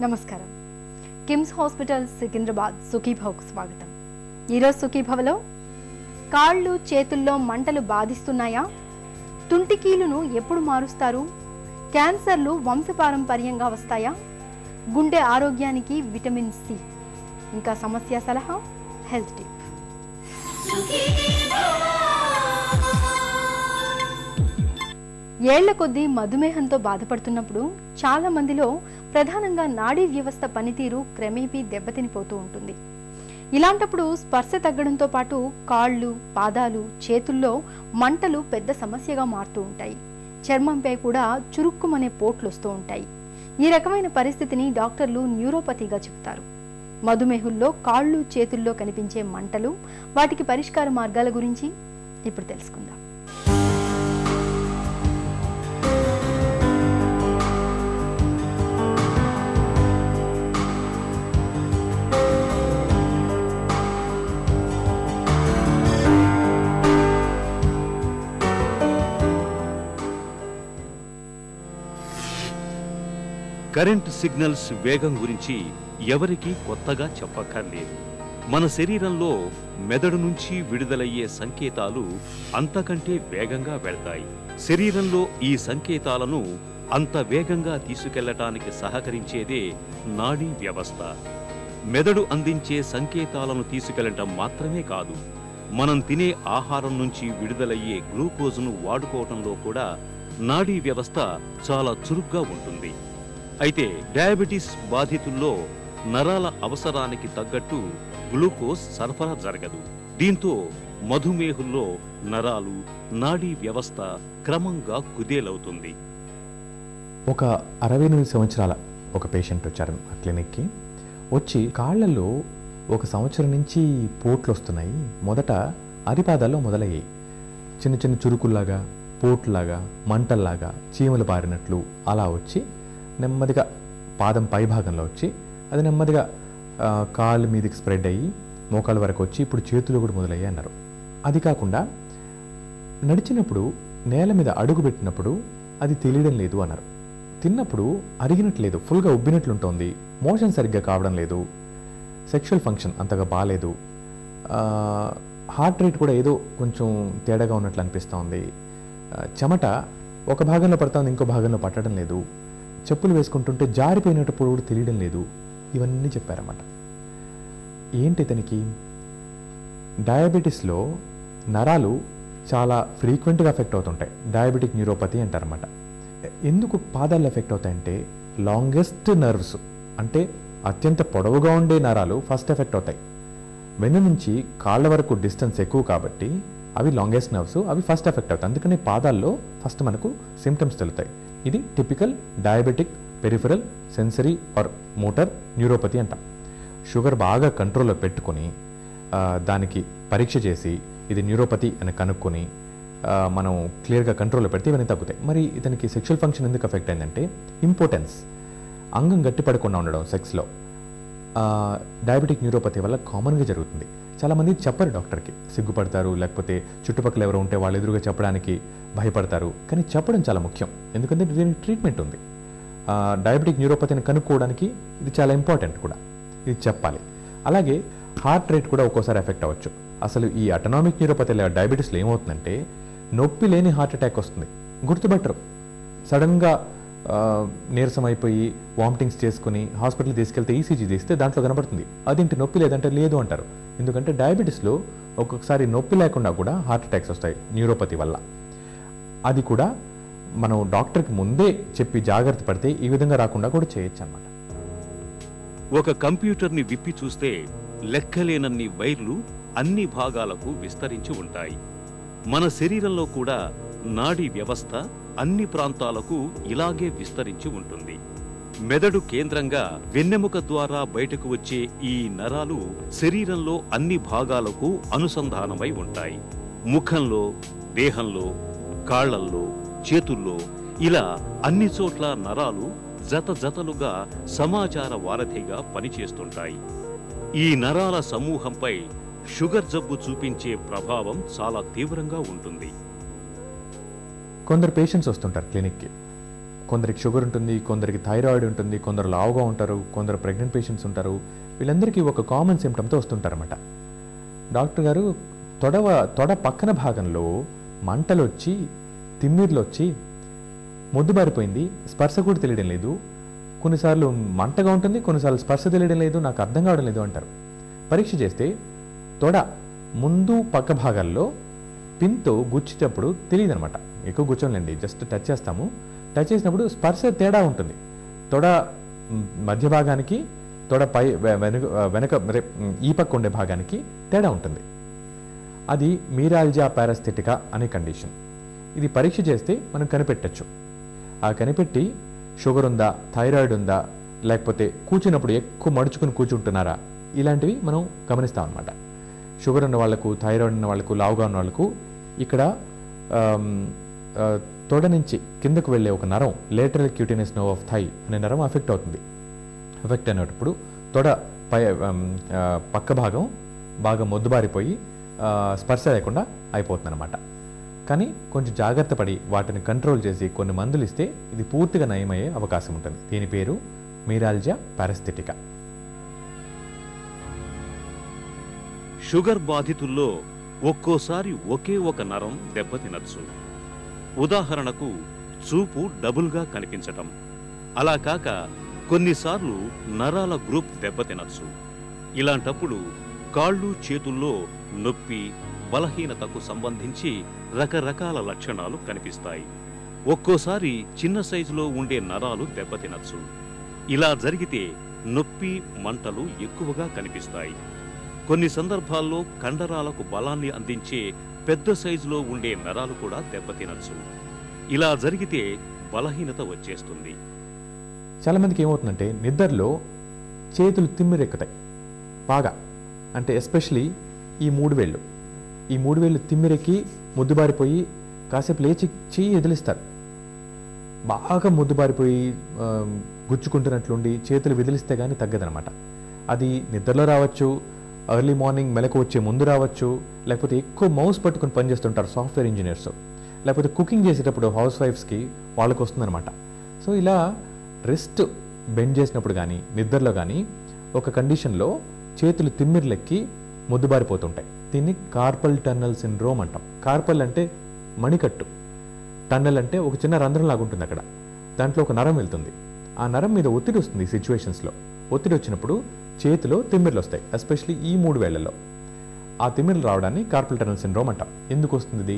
నమస్కారం. కిమ్స్ హాస్పిటల్ సికింద్రాబాద్ సుఖీభవకు స్వాగతం. ఈరోజు సుఖీభవలో కాళ్ళు చేతుల్లో మంటలు బాధిస్తున్నాయా, తుంటికీలును ఎప్పుడు మారుస్తారు, క్యాన్సర్లు వంశపారంపర్యంగా వస్తాయా, గుండె ఆరోగ్యానికి విటమిన్ సి, ఇంకా సమస్య సలహా హెల్త్ టిప్. ఏళ్ల కొద్దీ మధుమేహంతో బాధపడుతున్నప్పుడు చాలా మందిలో ప్రధానంగా నాడీ వ్యవస్థ పనితీరు క్రమేపీ దెబ్బతినిపోతూ ఉంటుంది. ఇలాంటప్పుడు స్పర్శ తగ్గడంతో పాటు కాళ్ళు, పాదాలు, చేతుల్లో మంటలు పెద్ద సమస్యగా మారుతూ ఉంటాయి. చర్మంపై కూడా చురుక్కుమనే పోట్లు వస్తూ ఉంటాయి. ఈ రకమైన పరిస్థితిని డాక్టర్లు న్యూరోపతిగా చెబుతారు. మధుమేహుల్లో కాళ్ళు చేతుల్లో కనిపించే మంటలు, వాటికి పరిష్కార మార్గాల గురించి ఇప్పుడు తెలుసుకుందాం. కరెంట్ సిగ్నల్స్ వేగం గురించి ఎవరికీ కొత్తగా చెప్పక్కర్లేదు. మన శరీరంలో మెదడు నుంచి విడుదలయ్యే సంకేతాలు అంతకంటే వేగంగా వెళ్తాయి. శరీరంలో ఈ సంకేతాలను అంత వేగంగా తీసుకెళ్లటానికి సహకరించేదే నాడీ వ్యవస్థ. మెదడు అందించే సంకేతాలను తీసుకెళ్లటం మాత్రమే కాదు, మనం తినే ఆహారం నుంచి విడుదలయ్యే గ్లూకోజ్ను వాడుకోవటంలో కూడా నాడీ వ్యవస్థ చాలా చురుగ్గా ఉంటుంది. అయితే డయాబెటీస్ బాధితుల్లో నరాల అవసరానికి తగ్గట్టు గ్లూకోజ్ సరఫరా జరగదు. దీంతో మధుమేహుల్లో నరాలు, నాడీ వ్యవస్థ క్రమంగా కుదేలవుతుంది. ఒక 68 సంవత్సరాల ఒక పేషెంట్ వచ్చారు ఆ క్లినిక్కి. వచ్చి కాళ్ళల్లో 1 సంవత్సరం నుంచి పోట్లు వస్తున్నాయి. మొదట అరిపాదాల్లో మొదలయ్యాయి. చిన్న చిన్న చురుకుల్లాగా, పోట్లాగా, మంటల్లాగా, చీమలు పారినట్లు అలా వచ్చి నెమ్మదిగా పాదం పై భాగంలో వచ్చి అది నెమ్మదిగా కాళ్ళు మీదకి స్ప్రెడ్ అయ్యి మోకాళ్ళ వరకు వచ్చి ఇప్పుడు చేతులు కూడా మొదలయ్యాయి అన్నారు. అది కాకుండా నడిచినప్పుడు నేల మీద అడుగు పెట్టినప్పుడు అది తెలియడం లేదు అన్నారు. తిన్నప్పుడు అరిగినట్లేదు, ఫుల్గా ఉబ్బినట్లుంటోంది, మోషన్ సరిగ్గా కావడం లేదు, సెక్షువల్ ఫంక్షన్ అంతగా బాగాలేదు, హార్ట్ రేట్ కూడా ఏదో కొంచెం తేడాగా ఉన్నట్లు అనిపిస్తూ ఉంది, చెమట ఒక భాగంలో పడుతుంది ఇంకో భాగంలో పట్టడం లేదు, చెప్పులు వేసుకుంటుంటే జారిపోయినప్పుడు కూడా తెలియడం లేదు. ఇవన్నీ చెప్పారన్నమాట. ఏంటి ఇతనికి? డయాబెటీస్లో నరాలు చాలా ఫ్రీక్వెంట్గా ఎఫెక్ట్ అవుతుంటాయి. డయాబెటిక్ న్యూరోపతి అంటారన్నమాట. ఎందుకు పాదాలు ఎఫెక్ట్ అవుతాయంటే లాంగెస్ట్ నర్వ్స్ అంటే అత్యంత పొడవుగా ఉండే నరాలు ఫస్ట్ ఎఫెక్ట్ అవుతాయి. వెన్ను నుంచి కాళ్ళ వరకు డిస్టెన్స్ ఎక్కువ కాబట్టి అవి లాంగెస్ట్ నర్వ్స్, అవి ఫస్ట్ ఎఫెక్ట్ అవుతాయి. అందుకని పాదాల్లో ఫస్ట్ మనకు సిమ్టమ్స్ తెలుస్తాయి. ఇది typical diabetic peripheral sensory are motor neuropathy అంటాం. షుగర్ బాగా కంట్రోల్లో పెట్టుకొని దానికి పరీక్ష చేసి ఇది న్యూరోపతి అని కనుక్కొని మనం క్లియర్గా కంట్రోల్లో పెడితే ఇవన్నీ తగ్గుతాయి. మరి ఇతనికి సెక్షువల్ ఫంక్షన్ ఎందుకు ఎఫెక్ట్ అయిందంటే ఇంపార్టెన్స్, అంగం గట్టిపడకుండా ఉండడం సెక్స్లో డయాబెటిక్ న్యూరోపతి వల్ల కామన్గా జరుగుతుంది. చాలామంది చెప్పరు డాక్టర్కి, సిగ్గుపడతారు, లేకపోతే చుట్టుపక్కల ఎవరు ఉంటే వాళ్ళ ఎదురుగా చెప్పడానికి భయపడతారు. కానీ చెప్పడం చాలా ముఖ్యం, ఎందుకంటే దీనికి ట్రీట్మెంట్ ఉంది. డయాబెటిక్ న్యూరోపతిని కనుక్కోవడానికి ఇది చాలా ఇంపార్టెంట్ కూడా, ఇది చెప్పాలి. అలాగే హార్ట్ రేట్ కూడా ఒక్కోసారి ఎఫెక్ట్ అవ్వచ్చు. అసలు ఈ అటనామిక్ న్యూరోపతి డయాబెటీస్లో ఏమవుతుందంటే నొప్పి లేని హార్ట్ అటాక్ వస్తుంది, గుర్తుపట్టరు. సడన్గా నీరసం అయిపోయి వామిటింగ్స్ చేసుకుని హాస్పిటల్ తీసుకెళ్తే ఈసీజీ తీస్తే దాంట్లో కనబడుతుంది. అదేంటి నొప్పి లేదంటే లేదు అంటారు. ఎందుకంటే డయాబెటీస్లో ఒక్కొక్కసారి నొప్పి లేకుండా కూడా హార్ట్ అటాక్స్ వస్తాయి న్యూరోపతి వల్ల. అది కూడా మనం డాక్టర్కి ముందే చెప్పి జాగ్రత్త పడితే ఈ విధంగా రాకుండా కూడా చేయొచ్చు అన్నమాట. ఒక కంప్యూటర్ని విప్పి చూస్తే లెక్కలేనన్ని వైర్లు అన్ని భాగాలకు విస్తరించి ఉంటాయి. మన శరీరంలో కూడా నాడీ వ్యవస్థ అన్ని ప్రాంతాలకు ఇలాగే విస్తరించి ఉంటుంది. మెదడు కేంద్రంగా వెన్నెముక ద్వారా బయటకు వచ్చే ఈ నరాలు శరీరంలో అన్ని భాగాలకు అనుసంధానమై ఉంటాయి. ముఖంలో, దేహంలో, కాళ్లల్లో, చేతుల్లో ఇలా అన్ని చోట్ల నరాలు జతలుగా సమాచార వారధిగా పనిచేస్తుంటాయి. ఈ నరాల సమూహంపై షుగర్ జబ్బు చూపించే ప్రభావం చాలా తీవ్రంగా ఉంటుంది. కొందరు పేషెంట్స్ వస్తుంటారు క్లినిక్కి, కొందరికి షుగర్ ఉంటుంది, కొందరికి థైరాయిడ్ ఉంటుంది, కొందరు లావుగా ఉంటారు, కొందరు ప్రెగ్నెంట్ పేషెంట్స్ ఉంటారు. వీళ్ళందరికీ ఒక కామన్ సిమ్టమ్తో వస్తుంటారన్నమాట. డాక్టర్ గారు తొడ పక్కన భాగంలో మంటలు వచ్చి, తిమ్మిర్లు వచ్చి, మొద్దుబారిపోయింది, స్పర్శ కూడా తెలియడం లేదు, కొన్నిసార్లు మంటగా ఉంటుంది, కొన్నిసార్లు స్పర్శ తెలియడం లేదు, నాకు అర్థం కావడం లేదు అంటారు. పరీక్ష చేస్తే తొడ ముందు పక్క భాగాల్లో పిన్తో గుచ్చేటప్పుడు తెలియదు అనమాట. ఎక్కువ గుచ్చంలేండి, జస్ట్ టచ్ చేస్తాము. టచ్ చేసినప్పుడు స్పర్శ తేడా ఉంటుంది. తొడ మధ్య భాగానికి, తొడ పై వెనక ఈ పక్క ఉండే భాగానికి తేడా ఉంటుంది. అది మీరాల్జియా పారాస్థెటికా అనే కండిషన్. ఇది పరీక్ష చేస్తే మనం కనిపెట్టచ్చు. ఆ కనిపెట్టి షుగర్ ఉందా, థైరాయిడ్ ఉందా, లేకపోతే కూర్చున్నప్పుడు ఎక్కువ మడుచుకుని కూర్చుంటున్నారా, ఇలాంటివి మనం గమనిస్తాం అనమాట. షుగర్ ఉన్న వాళ్ళకు, థైరాయిడ్ ఉన్న వాళ్ళకు, లావుగా ఉన్న వాళ్ళకు ఇక్కడ తొడ నుంచి కిందకు వెళ్ళే ఒక నరం, lateral cutaneous nerve of thigh అనే నరం ఎఫెక్ట్ అవుతుంది. ఎఫెక్ట్ అయినప్పుడు తొడ పక్క భాగం బాగా మొద్దుబారిపోయి స్పర్శ లేకుండా అయిపోతుంది అనమాట. కానీ కొంచెం జాగ్రత్త పడి వాటిని కంట్రోల్ చేసి కొన్ని మందులు ఇస్తే ఇది పూర్తిగా నయమయ్యే అవకాశం ఉంటుంది. దీని పేరు మీరాల్జియా పారాస్థెటికా. షుగర్ బాధితుల్లో ఒక్కోసారి ఒకే ఒక నరం దెబ్బతినచ్చు. ఉదాహరణకు చూపు డబుల్గా కనిపించటం. అలా కాక కొన్నిసార్లు నరాల గ్రూప్ దెబ్బతినచ్చు. ఇలాంటప్పుడు కాళ్ళు, చేతుల్లో నొప్పి, బలహీనతకు సంబంధించి రకరకాల లక్షణాలు కనిపిస్తాయి. ఒక్కోసారి చిన్న సైజులో ఉండే నరాలు దెబ్బతినచ్చు. ఇలా జరిగితే నొప్పి, మంటలు ఎక్కువగా కనిపిస్తాయి. కొన్ని సందర్భాల్లో కండరాలకు బలాన్ని అందించే పెద్ద సైజులో ఉండే నరాలు కూడా దెబ్బతినచ్చు. ఇలా జరిగితే బలహీనత వచ్చేస్తుంది. చాలామందికి ఏమవుతుందంటే నిద్రలో చేతులు తిమ్మిరెక్కుతాయి బాగా. అంటే ఎస్పెషలీ ఈ మూడు వేళ్ళు తిమ్మిరెక్కి ముద్దుబారిపోయి కాసేపు లేచి చెయ్యి ఎదిలిస్తారు. బాగా ముద్దుబారిపోయి గుచ్చుకుంటున్నట్లుండి చేతులు విదిలిస్తే కానీ తగ్గదనమాట. అది నిద్రలో రావచ్చు, ఎర్లీ మార్నింగ్ మెలకు వచ్చే ముందు రావచ్చు, లేకపోతే ఎక్కువ మౌస్ పట్టుకుని పనిచేస్తుంటారు సాఫ్ట్వేర్ ఇంజనీర్స్, లేకపోతే కుకింగ్ చేసేటప్పుడు హౌస్ వైఫ్స్కి వాళ్ళకు వస్తుందన్నమాట. సో ఇలా రెస్ట్ బెండ్ చేసినప్పుడు కానీ నిద్రలో కానీ ఒక కండిషన్లో చేతులు తిమ్మిర్లెక్కి ముద్దుబారిపోతుంటాయి. దీన్ని కార్పల్ టన్నల్ సిండ్రోమ్ అంటాం. కార్పల్ అంటే మణికట్టు, టన్నల్ అంటే ఒక చిన్న రంధ్రం లాగా ఉంటుంది. అక్కడ దాంట్లో ఒక నరం వెళ్తుంది. ఆ నరం మీద ఒత్తిడి వస్తుంది. ఈ సిచ్యువేషన్స్లో ఒత్తిడి వచ్చినప్పుడు చేతిలో తిమ్మిర్లు వస్తాయి, ఎస్పెషలీ ఈ మూడు వేళ్లలో. ఆ తిమ్మిర్లు రావడాన్ని కార్పల్ టన్నల్ సిండ్రోమ్ అంటాం. ఎందుకు వస్తుంది?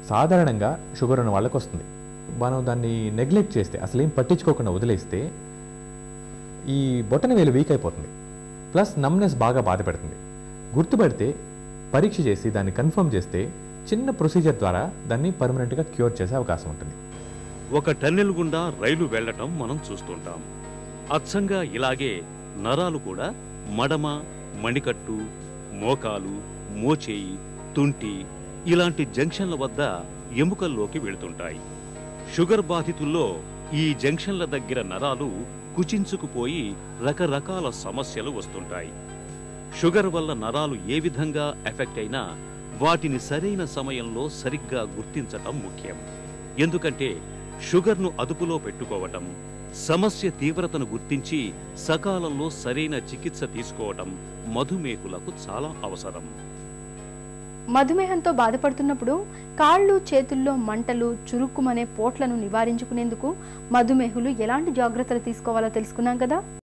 సాధారణంగా షుగర్ ఉన్న వాళ్ళకి వస్తుంది. మనం దాన్ని నెగ్లెక్ట్ చేస్తే, అసలు ఏం పట్టించుకోకుండా వదిలేస్తే ఈ బొటన వేలు వీక్ అయిపోతుంది, ప్లస్ నమ్నెస్ బాగా బాధ పెడుతుంది. గుర్తుపడితే పరీక్ష చేసి దాన్ని కన్ఫర్మ్ చేస్తే చిన్న ప్రొసీజర్ ద్వారా దాన్ని పర్మనెంట్గా క్యూర్ చేసే అవకాశం ఉంటుంది. ఒక టన్నెల్ గుండా రైలు వెళ్లటం మనం చూస్తుంటాం. అచ్చంగా ఇలాగే నరాలు కూడా మడమ, మణికట్టు, మోకాలు, మోచేయి, తుంటి ఇలాంటి జంక్షన్ల వద్ద ఎముకల్లోకి వెళుతుంటాయి. షుగర్ బాధితుల్లో ఈ జంక్షన్ల దగ్గర నరాలు కుచించుకుపోయి రకరకాల సమస్యలు వస్తుంటాయి. షుగర్ వల్ల నరాలు ఏ విధంగా ఎఫెక్ట్ అయినా వాటిని సరైన సమయంలో సరిగ్గా గుర్తించటం ముఖ్యం. ఎందుకంటే షుగర్ను అదుపులో పెట్టుకోవటం, సమస్య తీవ్రతను గుర్తించి సకాలంలో సరైన చికిత్స తీసుకోవటం మధుమేహులకు చాలా అవసరం. మధుమేహంతో బాధపడుతున్నప్పుడు కాళ్ళు, చేతుల్లో మంటలు, చురుక్కుమనే పోట్లను నివారించుకునేందుకు మధుమేహులు ఎలాంటి జాగ్రత్తలు తీసుకోవాలో తెలుసుకున్నాం కదా.